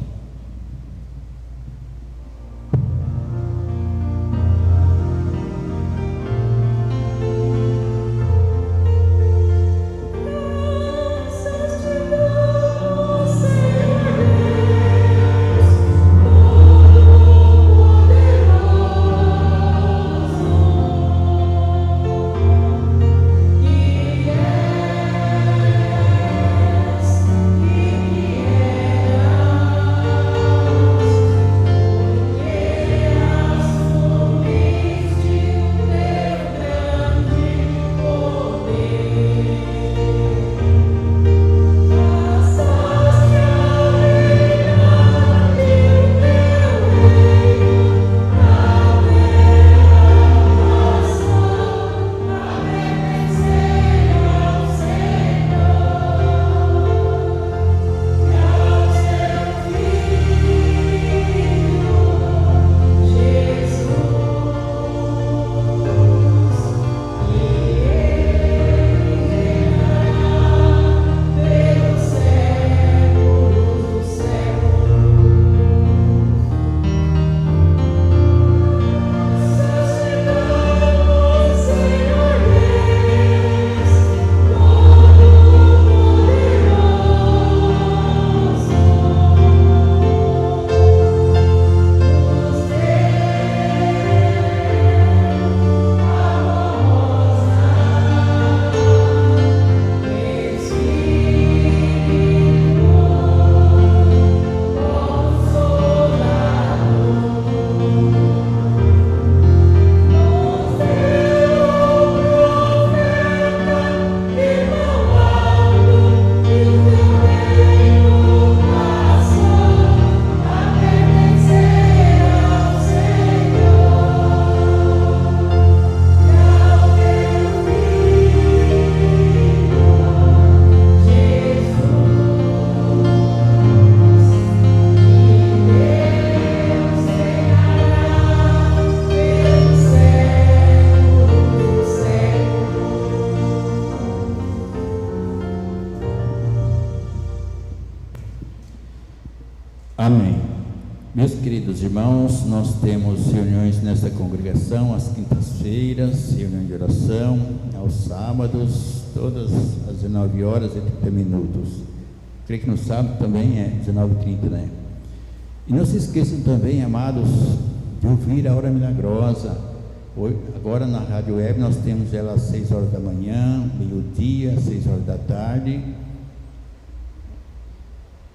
Amém. Meus queridos irmãos, nós temos reuniões nessa congregação às quintas-feiras, reunião de oração, aos sábados, todas às 19 horas e 30 minutos. Creio que no sábado também é 19h30, né? E não se esqueçam também, amados, de ouvir a Hora Milagrosa. Agora na Rádio Web nós temos ela às 6 horas da manhã, meio-dia, 6 horas da tarde.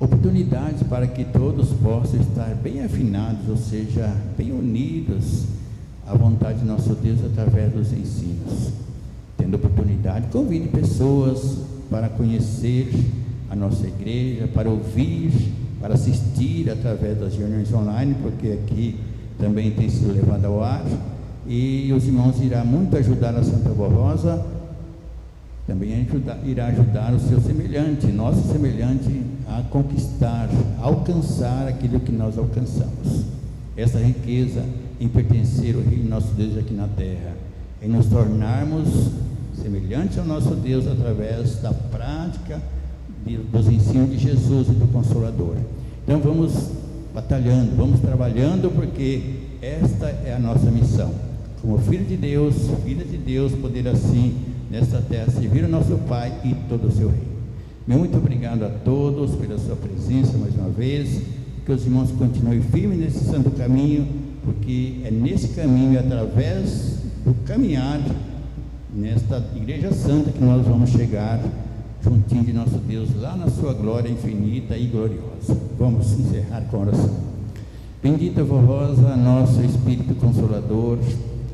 Oportunidades para que todos possam estar bem afinados, ou seja, bem unidos à vontade de nosso Deus através dos ensinos. Tendo oportunidade, convide pessoas para conhecer a nossa igreja, para ouvir, para assistir através das reuniões online, porque aqui também tem sido levado ao ar, e os irmãos irão muito ajudar a Santa Rosa, também irá ajudar o seu semelhante, nosso semelhante, a conquistar, a alcançar aquilo que nós alcançamos. Essa riqueza em pertencer ao Reino de nosso Deus aqui na terra, em nos tornarmos semelhantes ao nosso Deus através da prática dos ensinos de Jesus e do Consolador. Então vamos batalhando, vamos trabalhando, porque esta é a nossa missão. Como filho de Deus, filha de Deus, poder assim nesta terra servir o nosso Pai e todo o seu reino. Muito obrigado a todos pela sua presença mais uma vez, que os irmãos continuem firmes nesse santo caminho, porque é nesse caminho e através do caminhar nesta igreja santa que nós vamos chegar juntinho de nosso Deus lá na sua glória infinita e gloriosa. Vamos encerrar com a oração. Bendita Vó Rosa, nosso Espírito Consolador,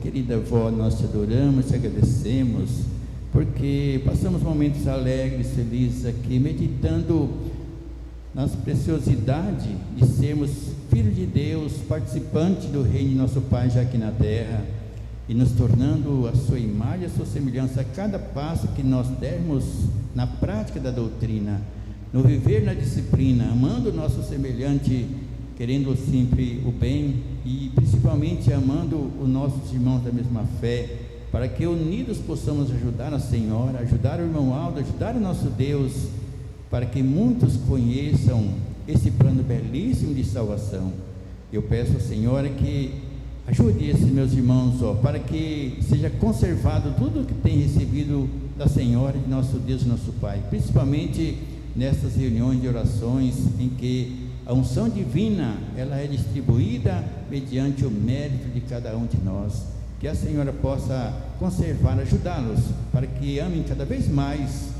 querida Vó, nós te adoramos, te agradecemos, porque passamos momentos alegres, felizes aqui, meditando nas preciosidade de sermos filhos de Deus, participantes do reino de nosso Pai já aqui na terra, e nos tornando a sua imagem, a sua semelhança a cada passo que nós dermos na prática da doutrina, no viver na disciplina, amando o nosso semelhante, querendo sempre o bem, e principalmente amando os nossos irmãos da mesma fé, para que unidos possamos ajudar a Senhora, ajudar o irmão Aldo, ajudar o nosso Deus, para que muitos conheçam esse plano belíssimo de salvação. Eu peço à Senhora que ajude esses meus irmãos, para que seja conservado tudo que tem recebido da Senhora, de nosso Deus e nosso Pai, principalmente nessas reuniões de orações em que a unção divina ela é distribuída mediante o mérito de cada um de nós. Que a Senhora possa conservar, ajudá-los, para que amem cada vez mais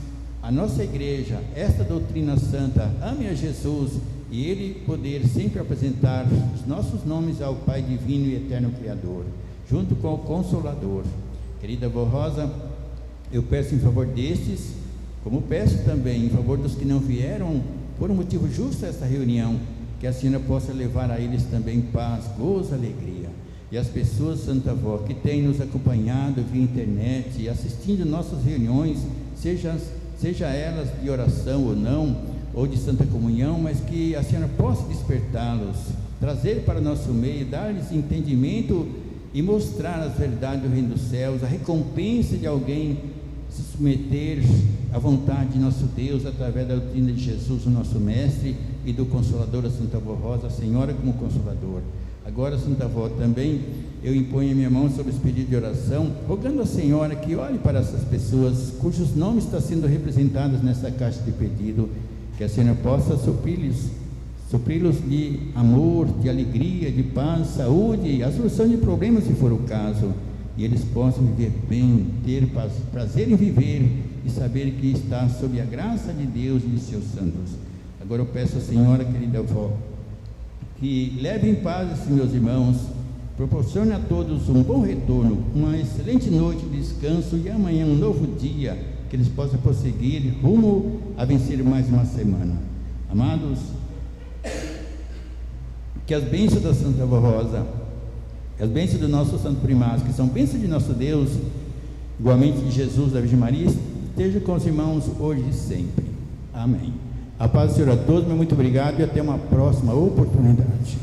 a nossa igreja, esta doutrina santa, ame a Jesus, e Ele poder sempre apresentar os nossos nomes ao Pai Divino e Eterno Criador, junto com o Consolador. Querida avó Rosa, eu peço em favor destes, como peço também em favor dos que não vieram por um motivo justo a esta reunião, que a Senhora possa levar a eles também paz, gozo, alegria. E as pessoas, Santa Avó, que têm nos acompanhado via internet e assistindo nossas reuniões, seja elas de oração ou não, ou de Santa Comunhão, mas que a Senhora possa despertá-los, trazer para o nosso meio, dar-lhes entendimento e mostrar as verdades do Reino dos Céus, a recompensa de alguém se submeter à vontade de nosso Deus, através da doutrina de Jesus, o nosso Mestre, e do Consolador, a Santa Avó Rosa, a Senhora como Consolador. Agora, Santa Avó, também eu imponho a minha mão sobre esse pedido de oração, rogando a Senhora que olhe para essas pessoas cujos nomes estão sendo representados nessa caixa de pedido, que a Senhora possa supri-los de amor, de alegria, de paz, saúde, a solução de problemas, se for o caso, e eles possam viver bem, ter prazer em viver e saber que está sob a graça de Deus e de seus santos. Agora eu peço à Senhora, querida avó, que leve em paz esses meus irmãos, proporcione a todos um bom retorno, uma excelente noite de descanso e amanhã um novo dia, que eles possam prosseguir rumo a vencer mais uma semana. Amados, que as bênçãos da Santa Avó Rosa, as bênçãos do nosso Santo Primaz, que são bênçãos de nosso Deus, igualmente de Jesus, da Virgem Maria, estejam com os irmãos hoje e sempre. Amém. A paz do Senhor a todos, muito obrigado e até uma próxima oportunidade.